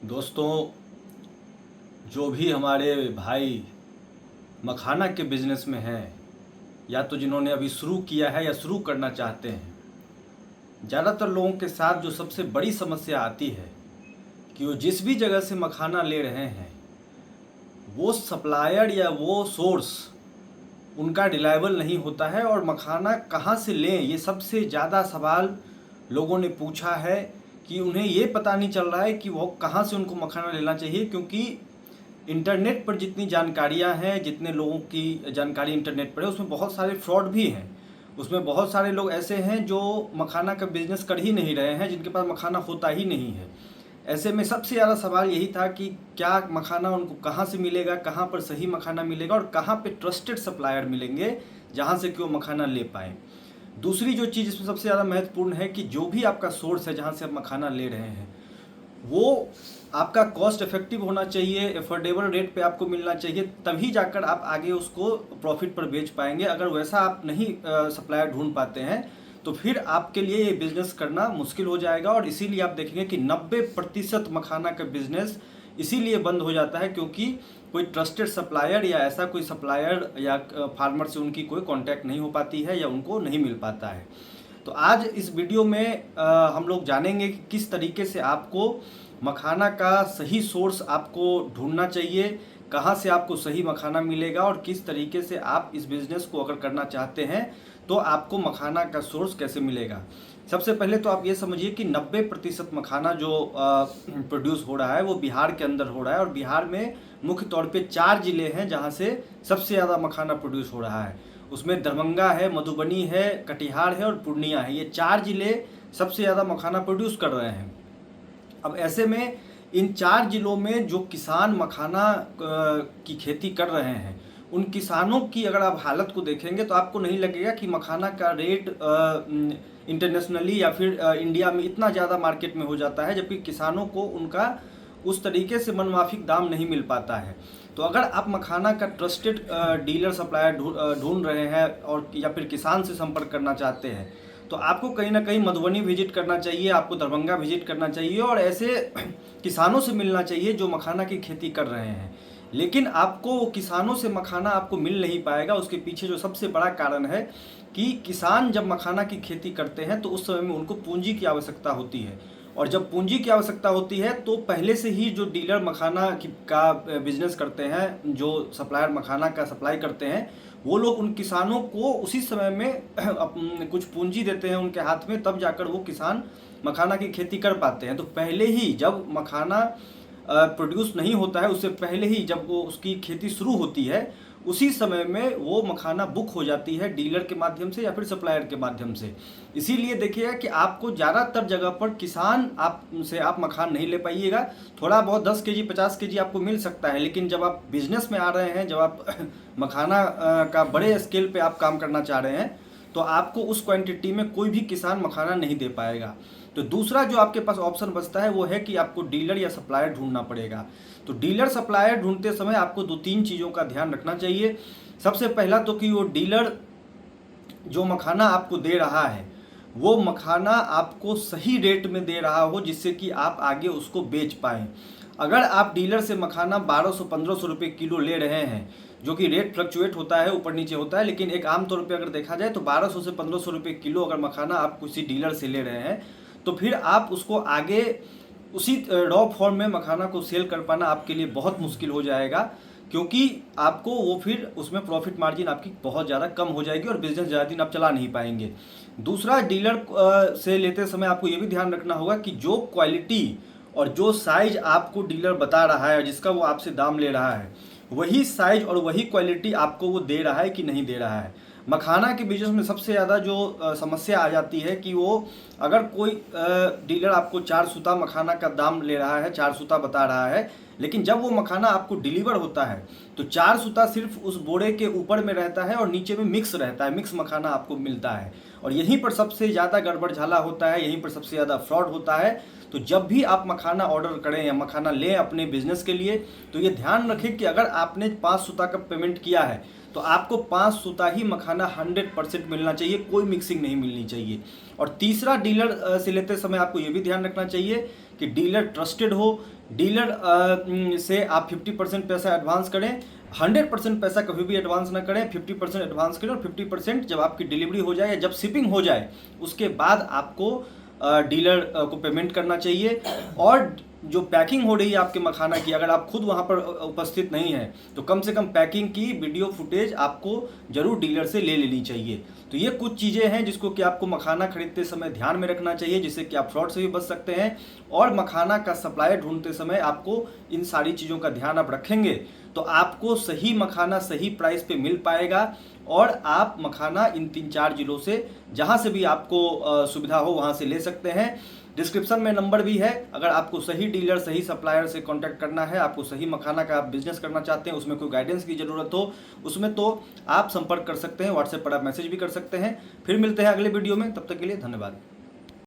दोस्तों, जो भी हमारे भाई मखाना के बिज़नेस में हैं या तो जिन्होंने अभी शुरू किया है या शुरू करना चाहते हैं, ज़्यादातर लोगों के साथ जो सबसे बड़ी समस्या आती है कि वो जिस भी जगह से मखाना ले रहे हैं वो सप्लायर या वो सोर्स उनका रिलायबल नहीं होता है और मखाना कहाँ से लें ये सबसे ज़्यादा सवाल लोगों ने पूछा है कि उन्हें ये पता नहीं चल रहा है कि वो कहाँ से उनको मखाना लेना चाहिए। क्योंकि इंटरनेट पर जितनी जानकारियाँ हैं, जितने लोगों की जानकारी इंटरनेट पर है, उसमें बहुत सारे फ्रॉड भी हैं। उसमें बहुत सारे लोग ऐसे हैं जो मखाना का बिज़नेस कर ही नहीं रहे हैं, जिनके पास मखाना होता ही नहीं है। ऐसे में सबसे ज़्यादा सवाल यही था कि क्या मखाना उनको कहाँ से मिलेगा, कहाँ पर सही मखाना मिलेगा और कहाँ पे ट्रस्टेड सप्लायर मिलेंगे जहाँ से कि वो मखाना ले पाएँ। दूसरी जो चीज़ इसमें सबसे ज़्यादा महत्वपूर्ण है कि जो भी आपका सोर्स है जहाँ से आप मखाना ले रहे हैं वो आपका कॉस्ट इफेक्टिव होना चाहिए, एफोर्डेबल रेट पे आपको मिलना चाहिए, तभी जाकर आप आगे उसको प्रॉफिट पर बेच पाएंगे। अगर वैसा आप नहीं सप्लायर ढूंढ पाते हैं तो फिर आपके लिए ये बिज़नेस करना मुश्किल हो जाएगा। और इसीलिए आप देखेंगे कि 90% मखाना का बिज़नेस इसीलिए बंद हो जाता है क्योंकि कोई ट्रस्टेड सप्लायर या ऐसा कोई सप्लायर या फार्मर से उनकी कोई कांटेक्ट नहीं हो पाती है या उनको नहीं मिल पाता है। तो आज इस वीडियो में हम लोग जानेंगे कि किस तरीके से आपको मखाना का सही सोर्स आपको ढूंढना चाहिए, कहाँ से आपको सही मखाना मिलेगा और किस तरीके से आप इस बिज़नेस को अगर करना चाहते हैं तो आपको मखाना का सोर्स कैसे मिलेगा। सबसे पहले तो आप ये समझिए कि 90% मखाना जो प्रोड्यूस हो रहा है वो बिहार के अंदर हो रहा है और बिहार में मुख्य तौर पे 4 ज़िले हैं जहाँ से सबसे ज़्यादा मखाना प्रोड्यूस हो रहा है। उसमें दरभंगा है, मधुबनी है, कटिहार है और पूर्णिया है। ये 4 ज़िले सबसे ज़्यादा मखाना प्रोड्यूस कर रहे हैं। अब ऐसे में इन 4 ज़िलों में जो किसान मखाना की खेती कर रहे हैं उन किसानों की अगर आप हालत को देखेंगे तो आपको नहीं लगेगा कि मखाना का रेट इंटरनेशनली या फिर इंडिया में इतना ज़्यादा मार्केट में हो जाता है, जबकि किसानों को उनका उस तरीके से मनमाफिक दाम नहीं मिल पाता है। तो अगर आप मखाना का ट्रस्टेड डीलर सप्लायर ढूंढ रहे हैं और या फिर किसान से संपर्क करना चाहते हैं तो आपको कहीं ना कहीं मधुबनी विजिट करना चाहिए, आपको दरभंगा विजिट करना चाहिए और ऐसे किसानों से मिलना चाहिए जो मखाना की खेती कर रहे हैं। लेकिन आपको किसानों से मखाना आपको मिल नहीं पाएगा। उसके पीछे जो सबसे बड़ा कारण है कि किसान जब मखाना की खेती करते हैं तो उस समय में उनको पूंजी की आवश्यकता होती है और जब पूंजी की आवश्यकता होती है तो पहले से ही जो डीलर मखाना का बिजनेस करते हैं, जो सप्लायर मखाना का सप्लाई करते हैं, वो लोग उन किसानों को उसी समय में कुछ पूंजी देते हैं उनके हाथ में, तब जाकर वो किसान मखाना की खेती कर पाते हैं। तो पहले ही जब मखाना प्रोड्यूस नहीं होता है, उससे पहले ही जब वो उसकी खेती शुरू होती है उसी समय में वो मखाना बुक हो जाती है डीलर के माध्यम से या फिर सप्लायर के माध्यम से। इसीलिए देखिएगा कि आपको ज़्यादातर जगह पर किसान आप मखान नहीं ले पाइएगा। थोड़ा बहुत 10 केजी 50 केजी आपको मिल सकता है, लेकिन जब आप बिजनेस में आ रहे हैं, जब आप मखाना का बड़े स्केल पे आप काम करना चाह रहे हैं तो आपको उस क्वांटिटी में कोई भी किसान मखाना नहीं दे पाएगा। तो दूसरा जो आपके पास ऑप्शन बचता है वो है कि आपको डीलर या सप्लायर ढूंढना पड़ेगा। तो डीलर सप्लायर ढूंढते समय आपको 2-3 चीज़ों का ध्यान रखना चाहिए। सबसे पहला तो कि वो डीलर जो मखाना आपको दे रहा है वो मखाना आपको सही रेट में दे रहा हो जिससे कि आप आगे उसको बेच पाएँ। अगर आप डीलर से मखाना 1200-1500 रुपये किलो ले रहे हैं, जो कि रेट फ्लक्चुएट होता है, ऊपर नीचे होता है, लेकिन एक आम तौर पे अगर देखा जाए तो 1200 से 1500 रुपये किलो अगर मखाना आप किसी डीलर से ले रहे हैं तो फिर आप उसको आगे उसी रॉ फॉर्म में मखाना को सेल कर पाना आपके लिए बहुत मुश्किल हो जाएगा, क्योंकि आपको वो फिर उसमें प्रॉफिट मार्जिन आपकी बहुत ज़्यादा कम हो जाएगी और बिज़नेस ज़्यादा दिन आप चला नहीं पाएंगे। दूसरा, डीलर से लेते समय आपको ये भी ध्यान रखना होगा कि जो क्वालिटी और जो साइज आपको डीलर बता रहा है, जिसका वो आपसे दाम ले रहा है, वही साइज और वही क्वालिटी आपको वो दे रहा है कि नहीं दे रहा है। मखाना के बिजनेस में सबसे ज़्यादा जो समस्या आ जाती है कि वो अगर कोई डीलर आपको 4 सूता मखाना का दाम ले रहा है, 4 सूता बता रहा है, लेकिन जब वो मखाना आपको डिलीवर होता है तो 4 सूता सिर्फ उस बोरे के ऊपर में रहता है और नीचे में मिक्स रहता है, मिक्स मखाना आपको मिलता है। और यहीं पर सबसे ज़्यादा गड़बड़ झाला होता है, यहीं पर सबसे ज़्यादा फ्रॉड होता है। तो जब भी आप मखाना ऑर्डर करें या मखाना लें अपने बिजनेस के लिए तो ये ध्यान रखें कि अगर आपने 5 सूता का पेमेंट किया है तो आपको 5 सूता ही मखाना 100% मिलना चाहिए, कोई मिक्सिंग नहीं मिलनी चाहिए। और तीसरा, डीलर से लेते समय आपको ये भी ध्यान रखना चाहिए कि डीलर ट्रस्टेड हो, डीलर से आप 50% पैसा एडवांस करें, 100% पैसा कभी भी एडवांस ना करें, 50% एडवांस करें और 50% जब आपकी डिलीवरी हो जाए या जब शिपिंग हो जाए उसके बाद आपको डीलर को पेमेंट करना चाहिए। और जो पैकिंग हो रही है आपके मखाना की, अगर आप खुद वहाँ पर उपस्थित नहीं हैं तो कम से कम पैकिंग की वीडियो फुटेज आपको जरूर डीलर से ले लेनी चाहिए। तो ये कुछ चीज़ें हैं जिसको कि आपको मखाना खरीदते समय ध्यान में रखना चाहिए, जिससे कि आप फ्रॉड से भी बच सकते हैं। और मखाना का सप्लायर ढूंढते समय आपको इन सारी चीज़ों का ध्यान आप रखेंगे तो आपको सही मखाना सही प्राइस पे मिल पाएगा और आप मखाना इन 3-4 जिलों से जहाँ से भी आपको सुविधा हो वहाँ से ले सकते हैं। डिस्क्रिप्शन में नंबर भी है, अगर आपको सही डीलर सही सप्लायर से कांटेक्ट करना है, आपको सही मखाना का आप बिजनेस करना चाहते हैं, उसमें कोई गाइडेंस की ज़रूरत हो उसमें तो आप संपर्क कर सकते हैं, व्हाट्सएप पर आप मैसेज भी कर सकते हैं। फिर मिलते हैं अगले वीडियो में, तब तक के लिए धन्यवाद।